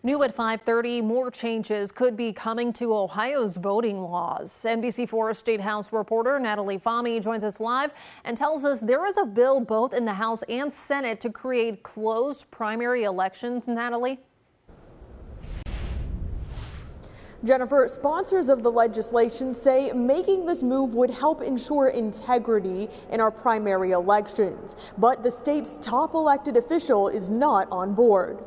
New at 5:30, more changes could be coming to Ohio's voting laws. NBC4 State House reporter Natalie Fahmy joins us live and tells us there is a bill both in the House and Senate to create closed primary elections. Natalie? Jennifer, sponsors of the legislation say making this move would help ensure integrity in our primary elections. But the state's top elected official is not on board.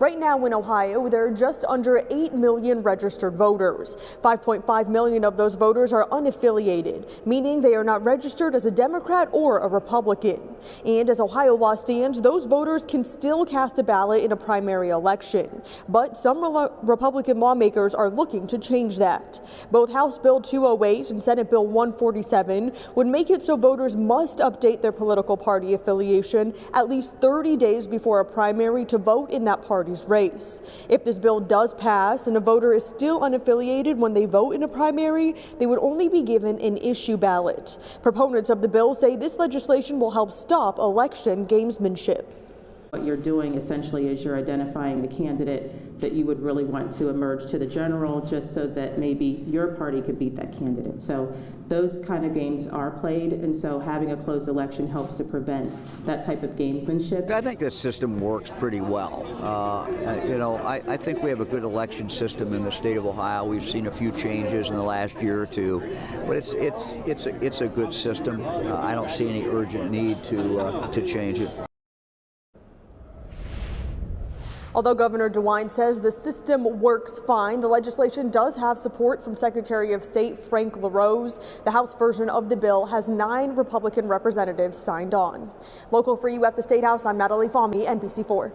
Right now in Ohio, there are just under 8 million registered voters. 5.5 million of those voters are unaffiliated, meaning they are not registered as a Democrat or a Republican. And as Ohio law stands, those voters can still cast a ballot in a primary election. But some Republican lawmakers are looking to change that. Both House Bill 208 and Senate Bill 147 would make it so voters must update their political party affiliation at least 30 days before a primary to vote in that party's race. If this bill does pass and a voter is still unaffiliated when they vote in a primary, they would only be given an issue ballot. Proponents of the bill say this legislation will help stop election gamesmanship. What you're doing essentially is you're identifying the candidate that you would really want to emerge to the general, just so that maybe your party could beat that candidate. So those kind of games are played, and so having a closed election helps to prevent that type of gamesmanship. I think this system works pretty well. I think we have a good election system in the state of Ohio. We've seen a few changes in the last year or two, but it's a good system. I don't see any urgent need to change it. Although Governor DeWine says the system works fine, the legislation does have support from Secretary of State Frank LaRose. The House version of the bill has 9 Republican representatives signed on. Local for you at the State House, I'm Natalie Fahmy, NBC4.